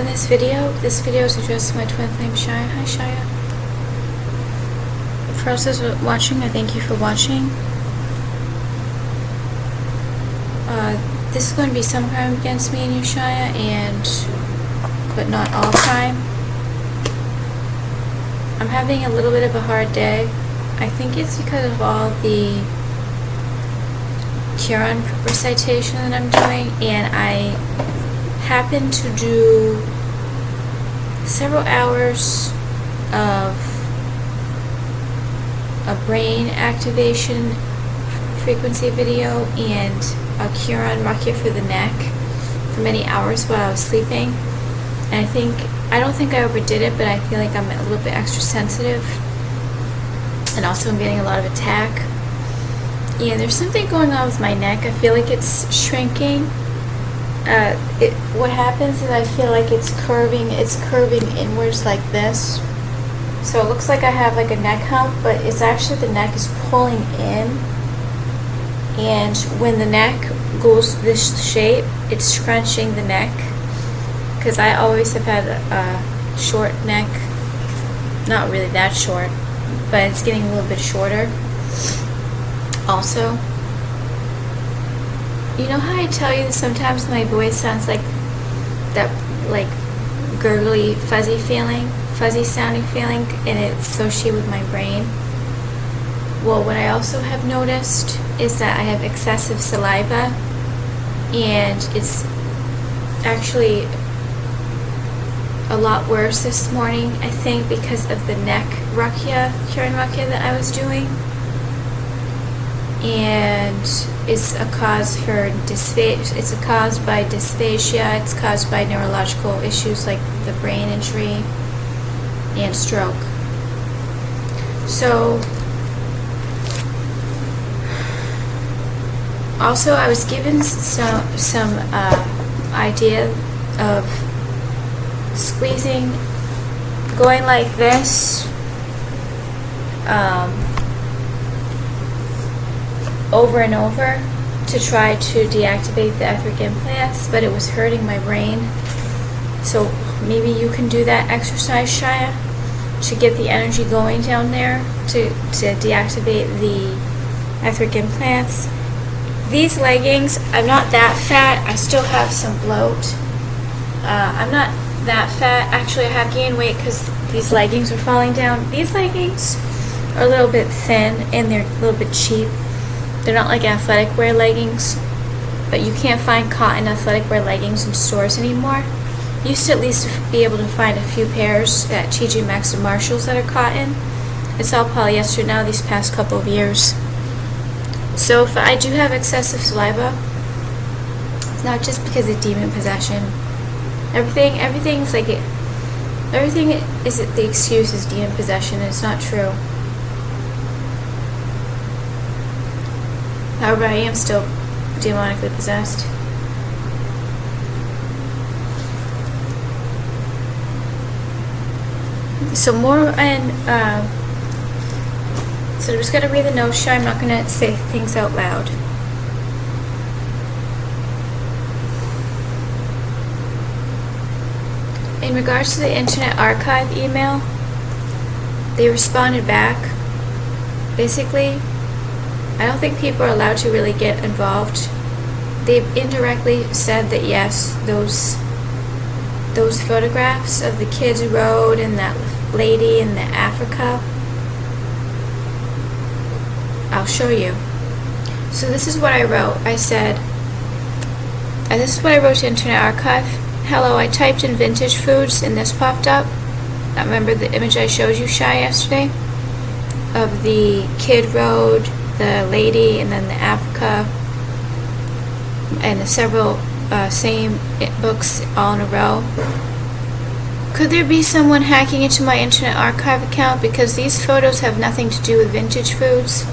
this video. This video is addressed to my twin flame Shia. Hi Shia. For those who are watching, I thank you for watching. This is going to be some crime against me and you, Shia, but not all crime. I'm having a little bit of a hard day. I think it's because of all the Quran recitation that I'm doing, and I happen to do several hours of a brain activation frequency video and a Quran Ruqya for the neck for many hours while I was sleeping. And I don't think I overdid it, but I feel like I'm a little bit extra sensitive, and also I'm getting a lot of attack. Yeah, there's something going on with my neck. I feel like it's shrinking. What happens is I feel like it's curving inwards like this. So it looks like I have like a neck hump, but it's actually the neck is pulling in. And when the neck goes this shape, it's scrunching the neck. Because I always have had a short neck. Not really that short, but it's getting a little bit shorter. Also, you know how I tell you that sometimes my voice sounds like that, like gurgly, fuzzy sounding feeling, and it's associated with my brain? Well, what I also have noticed is that I have excessive saliva, and it's actually a lot worse this morning, I think, because of the neck Ruqya, Quran Ruqya that I was doing. And it's a cause for dysphagia. It's a cause by dysphagia. It's caused by neurological issues like the brain injury and stroke. So, also I was given some idea of squeezing, going like this, over and over to try to deactivate the etheric implants, but it was hurting my brain. So maybe you can do that exercise, Shia, to get the energy going down there to deactivate the etheric implants. These leggings, I'm not that fat. I still have some bloat. I'm not that fat. Actually, I have gained weight because these leggings are falling down. These leggings are a little bit thin and they're a little bit cheap. They're not like athletic wear leggings, but you can't find cotton athletic wear leggings in stores anymore. Used to at least be able to find a few pairs at TJ Maxx and Marshalls that are cotton. It's all polyester now these past couple of years. So if I do have excessive saliva, it's not just because of demon possession. Everything is the excuse is demon possession, and it's not true. However, I am still demonically possessed. So more and so I'm just gonna read the notes. I'm not gonna say things out loud. In regards to the Internet Archive email, they responded back. Basically, I don't think people are allowed to really get involved. They've indirectly said that yes, those photographs of the kids' road and that lady in the Africa, I'll show you. So this is what I wrote. I said, this is what I wrote to Internet Archive. Hello, I typed in vintage foods and this popped up. I remember the image I showed you, Shai, yesterday of the kid road, the lady, and then the Africa, and the several same books all in a row. Could there be someone hacking into my Internet Archive account, because these photos have nothing to do with vintage foods?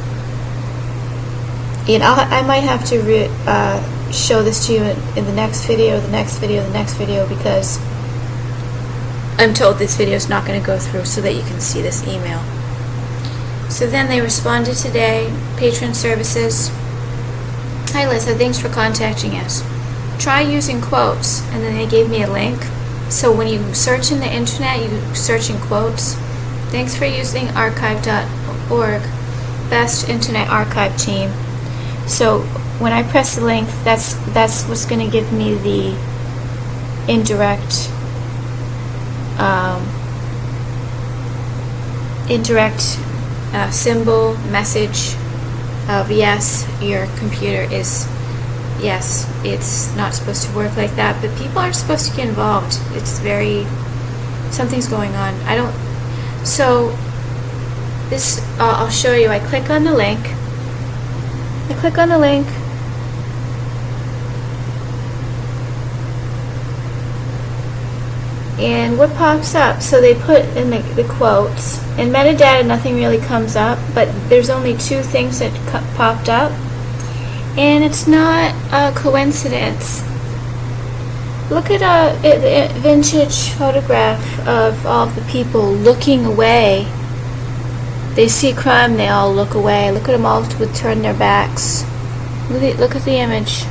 And I might have to show this to you in the next video, because I'm told this video is not going to go through, so that you can see this email. So then they responded today, patron services. Hi Alyssa, thanks for contacting us. Try using quotes, and then they gave me a link. So when you search in the internet, you search in quotes. Thanks for using archive.org, best internet archive team. So when I press the link, that's what's going to give me the indirect symbol message of yes, your computer is, yes, it's not supposed to work like that, but people aren't supposed to get involved. It's something's going on. So this, I'll show you. I click on the link. And what pops up? So they put in the quotes. In metadata, nothing really comes up, but there's only two things that popped up. And it's not a coincidence. Look at a vintage photograph of all the people looking away. They see crime, they all look away. Look at them all turn their backs. Look at the image.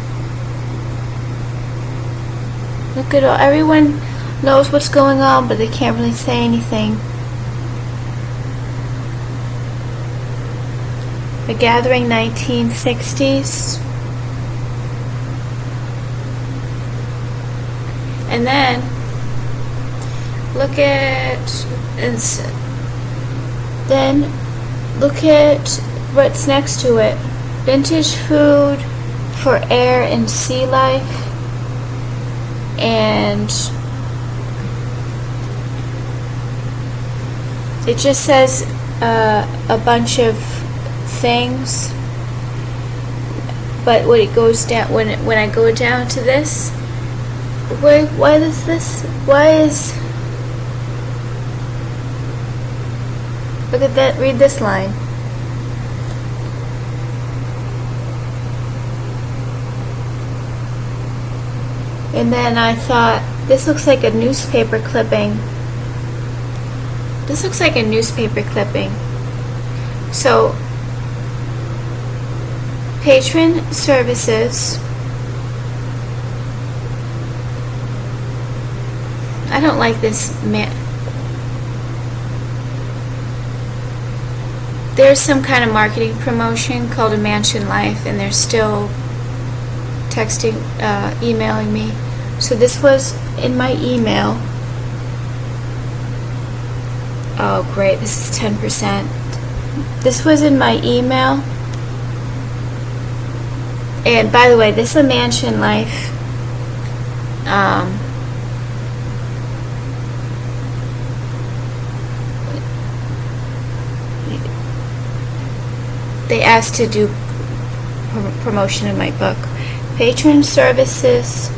Look at everyone knows what's going on, but they can't really say anything. The Gathering, 1960s. And then look at what's next to it. Vintage food for air and sea life. And it just says a bunch of things, but when it goes down, when I go down to this, why is look at that, read this line. And then I thought, this looks like a newspaper clipping. So, patron services. I don't like this there's some kind of marketing promotion called a Mansion Life, and they're still texting, emailing me. So this was in my email. Oh great, this is 10%. This was in my email. And by the way, this is a Mansion Life. They asked to do promotion in my book. Patron services.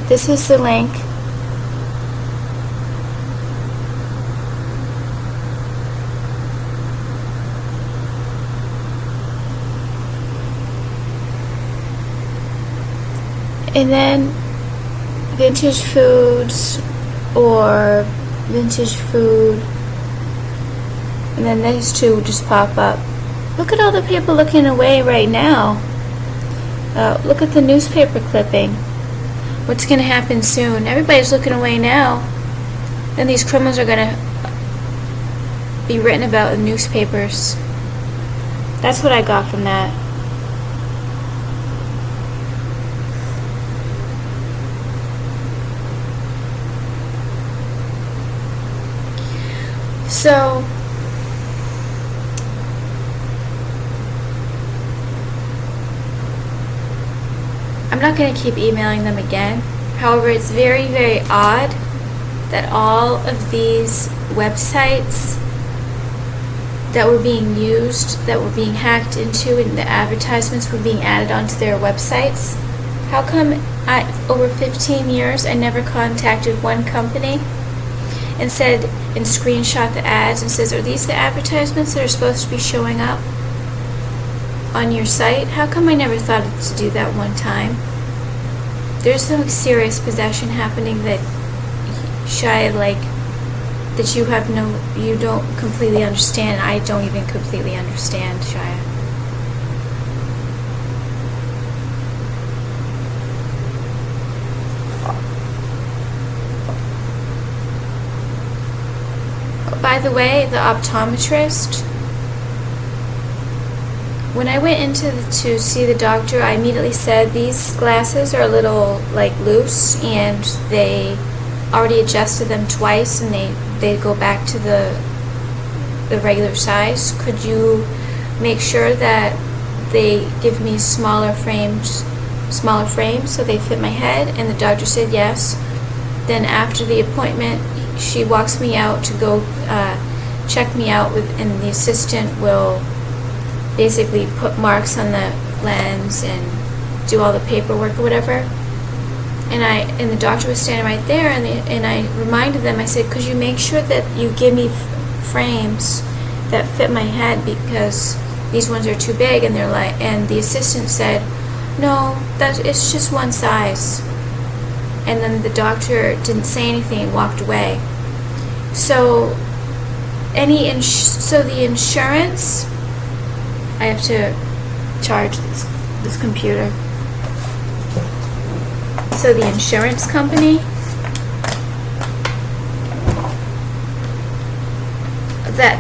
This is the link. And then vintage foods or vintage food, and then these two just pop up. Look at all the people looking away right now. Look at the newspaper clipping. What's going to happen soon? Everybody's looking away now. Then these criminals are going to be written about in newspapers. That's what I got from that. So, I'm not going to keep emailing them again. However, it's very, very odd that all of these websites that were being used, that were being hacked into, and the advertisements were being added onto their websites. How come over 15 years I never contacted one company and said, and screenshot the ads and says, are these the advertisements that are supposed to be showing up on your site? How come I never thought to do that one time? There's some serious possession happening that Shia that you don't completely understand. I don't even completely understand, Shia. By the way, the optometrist, when I went to see the doctor, I immediately said these glasses are a little like loose, and they already adjusted them twice, and they go back to the regular size. Could you make sure that they give me smaller frames so they fit my head? And the doctor said yes. Then after the appointment, she walks me out to go check me out and the assistant will basically put marks on the lens and do all the paperwork or whatever. And the doctor was standing right there, and I reminded them. I said, could you make sure that you give me frames that fit my head, because these ones are too big. And they're like, and the assistant said, no, it's just one size. And then the doctor didn't say anything and walked away. So the insurance, I have to charge this computer. So the insurance company,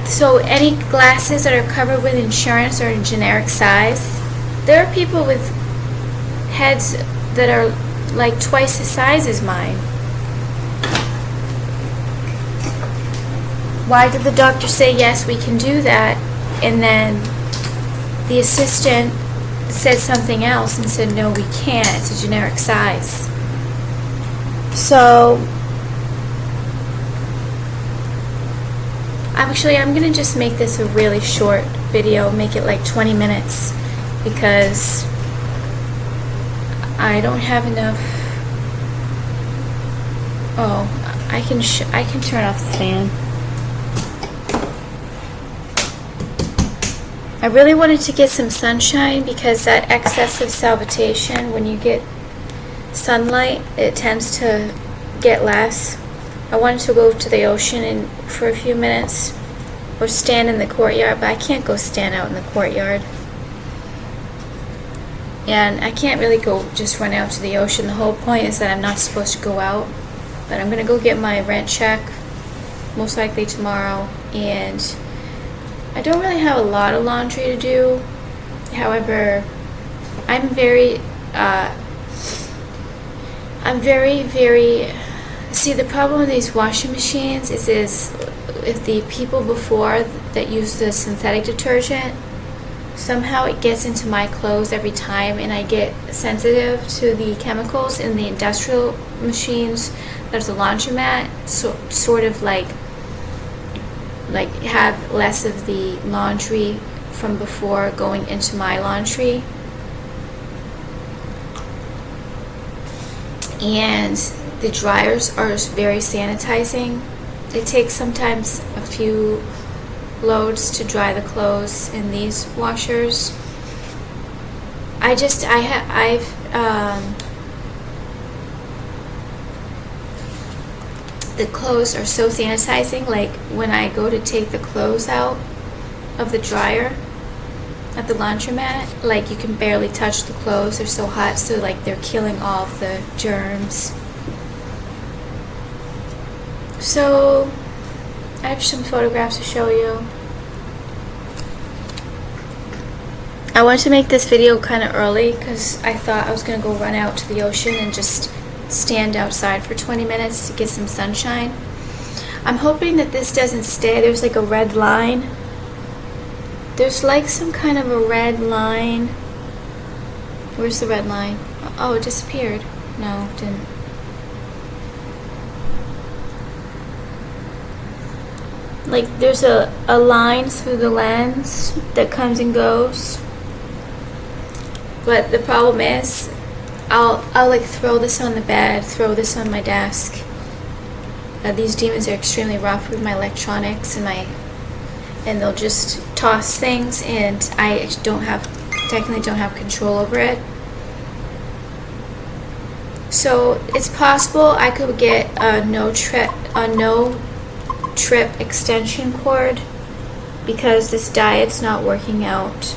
so any glasses that are covered with insurance are a generic size. There are people with heads that are like twice the size as mine. Why did the doctor say yes, we can do that, and then the assistant said something else and said no, we can't, it's a generic size? So actually, I'm gonna just make this a really short video, make it like 20 minutes, because I don't have enough. Oh, I can turn off the fan. I really wanted to get some sunshine, because that excessive salvitation, when you get sunlight, it tends to get less. I wanted to go to the ocean for a few minutes, or stand in the courtyard, but I can't go stand out in the courtyard. And I can't really go just run out to the ocean. The whole point is that I'm not supposed to go out. But I'm going to go get my rent check, most likely tomorrow, and I don't really have a lot of laundry to do. However, I'm very, see, the problem with these washing machines is if the people before that use the synthetic detergent, somehow it gets into my clothes every time, and I get sensitive to the chemicals in the industrial machines. There's a laundromat, so sort of like have less of the laundry from before going into my laundry. And the dryers are very sanitizing. It takes sometimes a few loads to dry the clothes in these washers. The clothes are so sanitizing, like when I go to take the clothes out of the dryer at the laundromat, like you can barely touch the clothes, they're so hot, so like they're killing all of the germs. So I have some photographs to show you. I wanted to make this video kind of early because I thought I was going to go run out to the ocean and just stand outside for 20 minutes to get some sunshine. I'm hoping that this doesn't stay. There's like a red line. There's like some kind of a red line. Where's the red line? Oh, it disappeared. No, it didn't. Like there's a line through the lens that comes and goes. But the problem is, I'll like throw this on the bed, throw this on my desk. These demons are extremely rough with my electronics and they'll just toss things, and I technically don't have control over it. So it's possible I could get a no no-trip extension cord because this diet's not working out.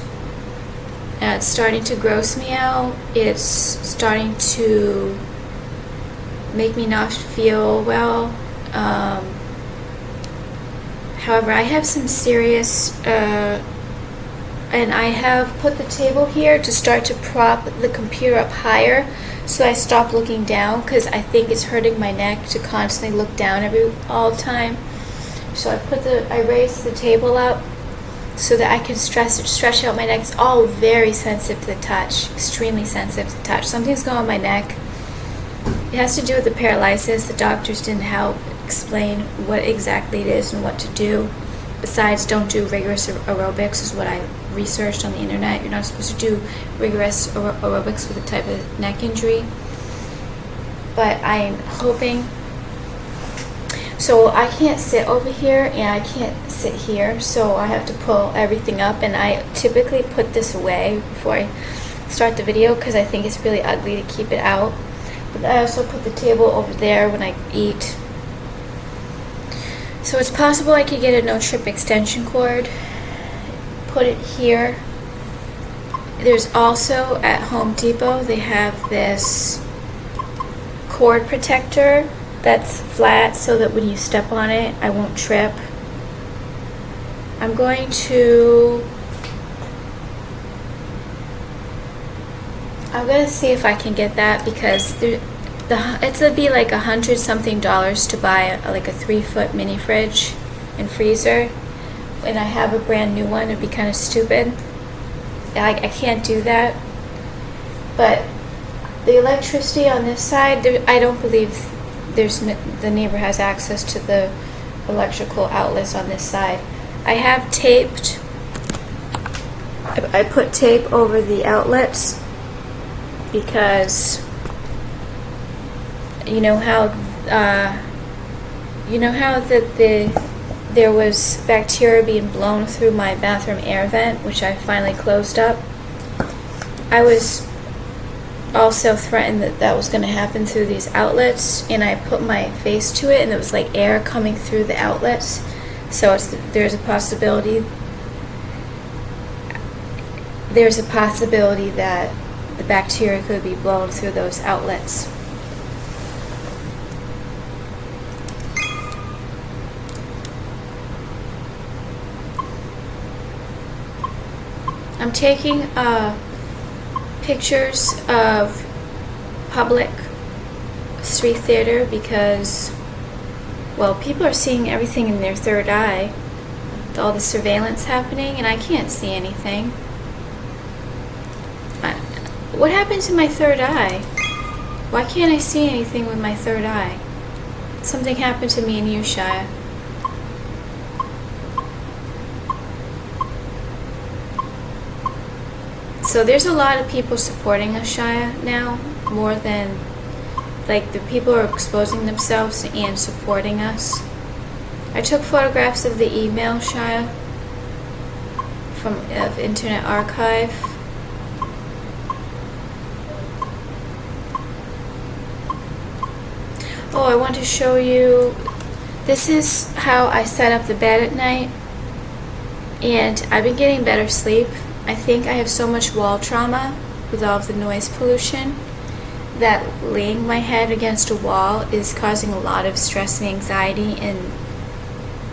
It's starting to gross me out. It's starting to make me not feel well. However, I have some serious, and I have put the table here to start to prop the computer up higher, so I stop looking down because I think it's hurting my neck to constantly look down all the time. So I raised the table up so that I can stretch out my neck. It's all very sensitive to the touch, extremely sensitive to the touch. Something's going on my neck. It has to do with the paralysis. The doctors didn't help explain what exactly it is and what to do. Besides, don't do rigorous aerobics is what I researched on the internet. You're not supposed to do rigorous aerobics with a type of neck injury. But I'm hoping. So I can't sit over here and I can't sit here, so I have to pull everything up, and I typically put this away before I start the video because I think it's really ugly to keep it out. But I also put the table over there when I eat. So it's possible I could get a no-trip extension cord, put it here. There's also at Home Depot, they have this cord protector that's flat so that when you step on it, I won't trip. I'm going to see if I can get that because it's gonna be like $100-something to buy like a 3-foot mini fridge and freezer, and I have a brand new one. It'd be kind of stupid. I can't do that. But the electricity on this side, I don't believe the neighbor has access to the electrical outlets on this side. I have taped. I put tape over the outlets because you know how there was bacteria being blown through my bathroom air vent, which I finally closed up. I was also threatened that was going to happen through these outlets, and I put my face to it, and it was like air coming through the outlets. So there's a possibility that the bacteria could be blown through those outlets. I'm taking pictures of public street theater because, well, people are seeing everything in their third eye, all the surveillance happening, and I can't see anything. What happened to my third eye? Why can't I see anything with my third eye? Something happened to me and you, Shia. So there's a lot of people supporting us, Shia, now, more than, like, the people are exposing themselves and supporting us. I took photographs of the email, Shia, of Internet Archive. Oh, I want to show you, this is how I set up the bed at night, and I've been getting better sleep. I think I have so much wall trauma with all of the noise pollution that laying my head against a wall is causing a lot of stress and anxiety, and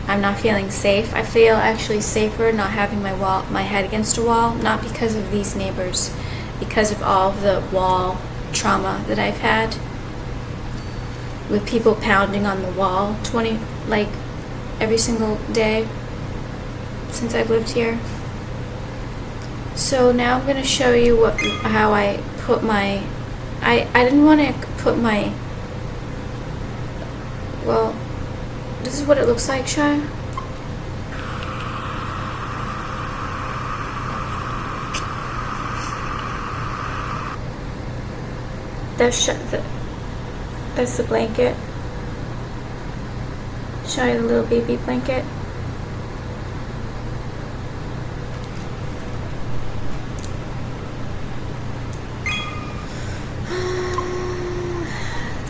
I'm not feeling safe. I feel actually safer not having my head against a wall, not because of these neighbors, because of all of the wall trauma that I've had with people pounding on the wall every single day since I've lived here. So now I'm going to show you how I put my, I didn't want to put my, well, this is what it looks like, Shia. That's the blanket. Show you the little baby blanket.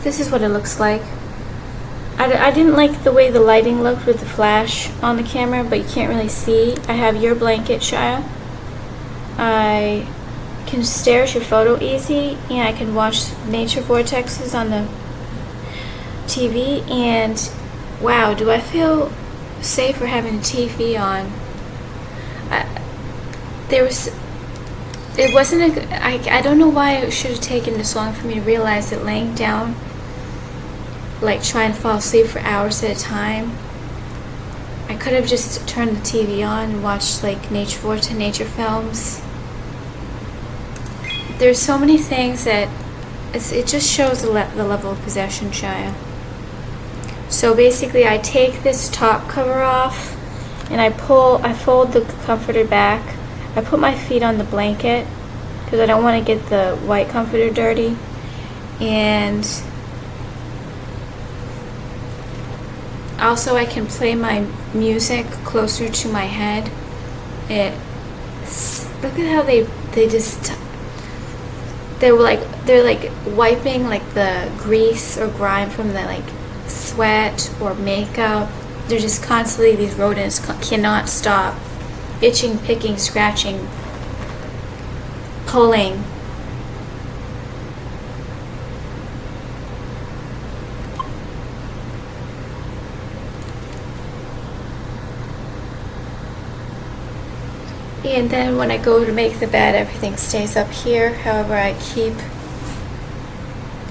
This is what it looks like. I didn't like the way the lighting looked with the flash on the camera, but you can't really see. I have your blanket, Shia. I can stare at your photo easy, and I can watch nature vortexes on the TV, and wow, do I feel safer having the TV on. It wasn't I don't know why it should have taken this long for me to realize that laying down, like trying to fall asleep for hours at a time, I could have just turned the TV on and watched like nature films. There's so many things that it just shows the level of possession, Shia. So basically I take this top cover off and I fold the comforter back. I put my feet on the blanket because I don't want to get the white comforter dirty. And also I can play my music closer to my head. Look at how they're like wiping like the grease or grime from the like sweat or makeup. They're just constantly, these rodents cannot stop itching, picking, scratching, pulling. And then when I go to make the bed, everything stays up here. However,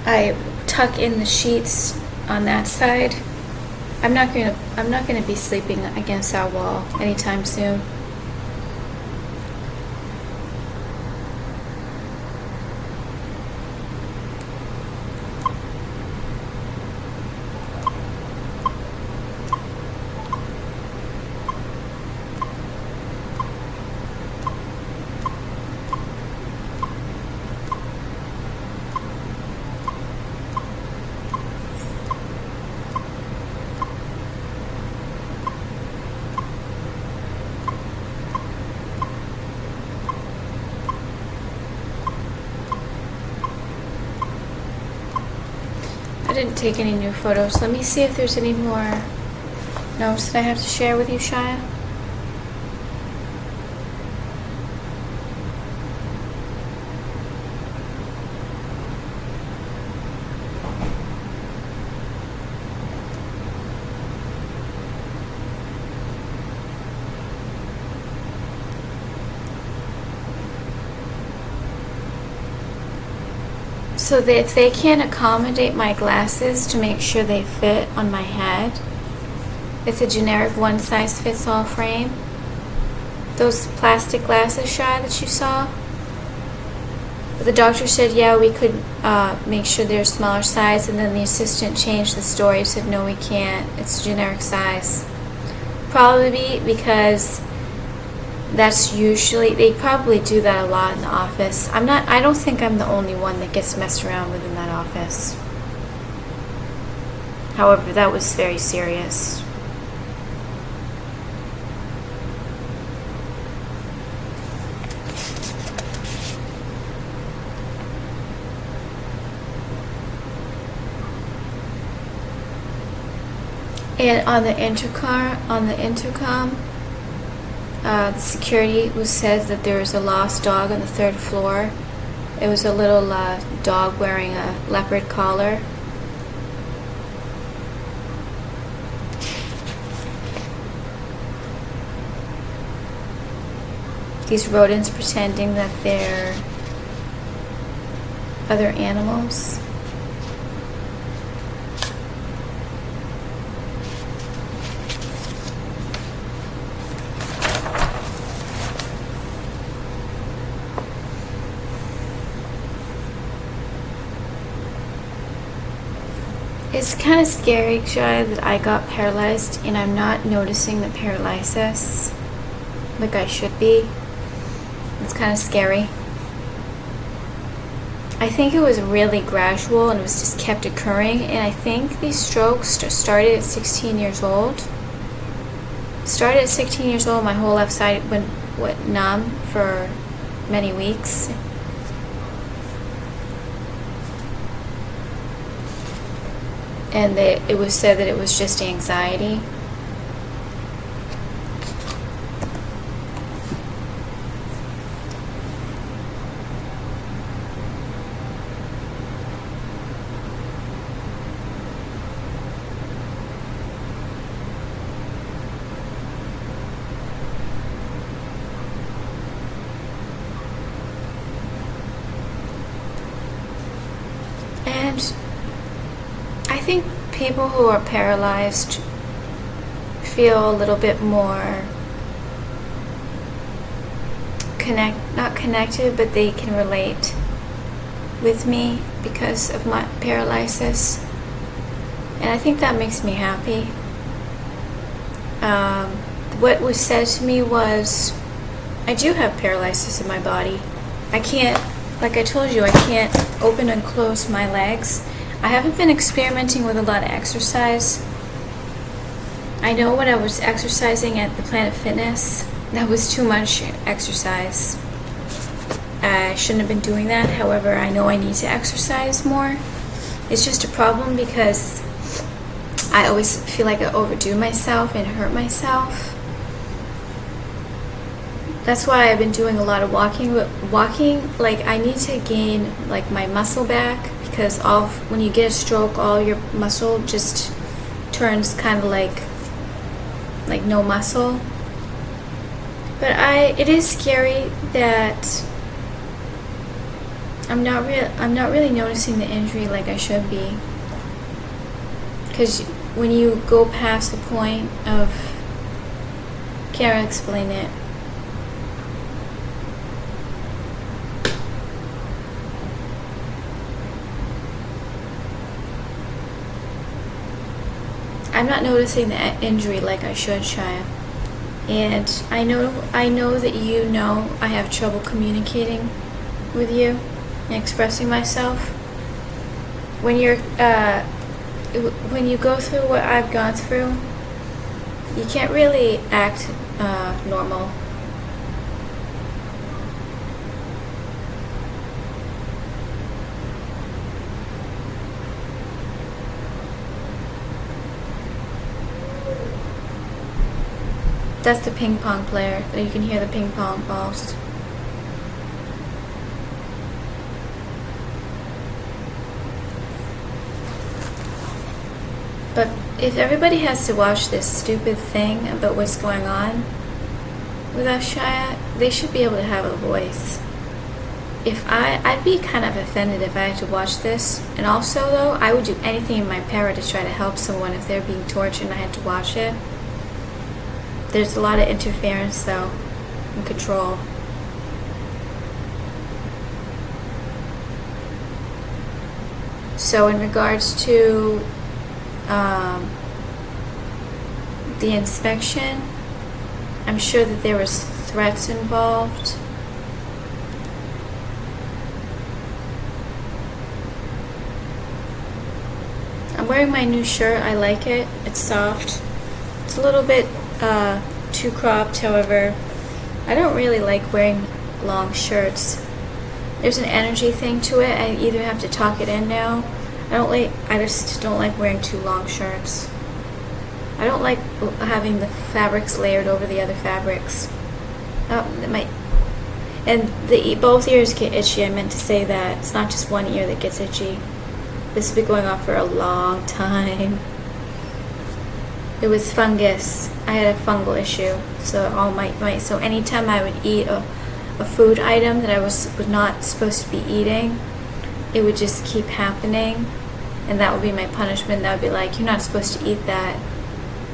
I tuck in the sheets on that side. I'm not gonna be sleeping against that wall anytime soon. I didn't take any new photos. Let me see if there's any more notes that I have to share with you, Shia. So if they can't accommodate my glasses to make sure they fit on my head, it's a generic one-size-fits-all frame. Those plastic glasses, Shia, that you saw, the doctor said, yeah, we could make sure they're smaller size, and then the assistant changed the story, said, no, we can't, it's a generic size. Probably because that's usually, they probably do that a lot in the office. I don't think I'm the only one that gets messed around with in that office. However, that was very serious. And on the intercom, the security said that there was a lost dog on the 3rd floor. It was a little dog wearing a leopard collar. These rodents pretending that they're other animals. It's kind of scary, Shia, that I got paralyzed and I'm not noticing the paralysis like I should be. It's kind of scary. I think it was really gradual and it was just kept occurring, and I think these strokes started at 16 years old. Started at 16 years old, my whole left side went numb for many weeks. and it was said that it was just anxiety. And I think people who are paralyzed feel a little bit more not connected, but they can relate with me because of my paralysis. And I think that makes me happy. What was said to me was, I do have paralysis in my body. I can't, like I told you, I can't open and close my legs. I haven't been experimenting with a lot of exercise. I know when I was exercising at the Planet Fitness, that was too much exercise. I shouldn't have been doing that. However, I know I need to exercise more. It's just a problem because I always feel like I overdo myself and hurt myself. That's why I've been doing a lot of walking. But walking, like, I need to gain like my muscle back, because when you get a stroke, all your muscle just turns kind of like no muscle. But it is scary that I'm not really noticing the injury like I should be. Because when you go past the point of, can't explain it. I'm not noticing the injury like I should, Shia. And I know that you know I have trouble communicating with you and expressing myself. When you go through what I've gone through, you can't really act normal. That's the ping pong player. You can hear the ping pong balls. But if everybody has to watch this stupid thing about what's going on with us, Shia, they should be able to have a voice. I'd be kind of offended if I had to watch this. And also, though, I would do anything in my power to try to help someone if they're being tortured and I had to watch it. There's a lot of interference, though, and control. So in regards to the inspection, I'm sure that there was threats involved. I'm wearing my new shirt. I like it. It's soft. It's a little bit too cropped, however. I don't really like wearing long shirts. There's an energy thing to it. I either have to tuck it in now. I just don't like wearing too long shirts. I don't like having the fabrics layered over the other fabrics. And both ears get itchy. I meant to say that. It's not just one ear that gets itchy. This has been going on for a long time. It was fungus. I had a fungal issue. So anytime I would eat a food item that I was not supposed to be eating, it would just keep happening. And that would be my punishment. That would be like, you're not supposed to eat that.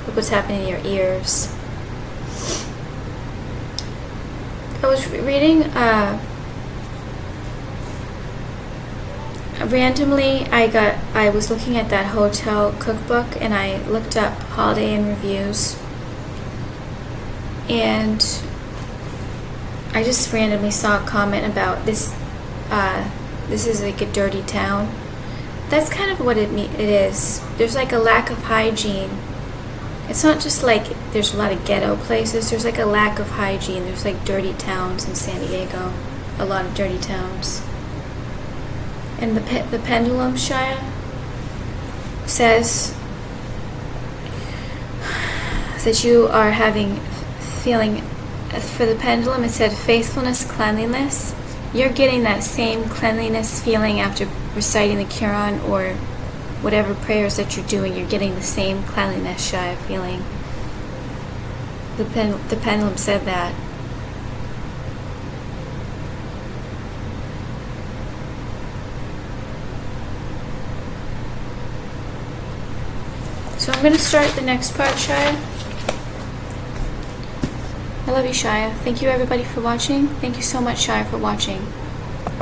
Look what's happening in your ears. I was reading, randomly, I was looking at that hotel cookbook and I looked up Holiday Inn reviews. And I just randomly saw a comment about this is like a dirty town. That's kind of what it is. There's like a lack of hygiene. It's not just like there's a lot of ghetto places. There's like a lack of hygiene. There's like dirty towns in San Diego. A lot of dirty towns. And the pendulum, Shia, says that you are feeling, for the pendulum, it said faithfulness, cleanliness. You're getting that same cleanliness feeling after reciting the Quran or whatever prayers that you're doing. You're getting the same cleanliness, Shia, feeling. The pendulum said that. So I'm going to start the next part, Shia. I love you, Shia. Thank you, everybody, for watching. Thank you so much, Shia, for watching.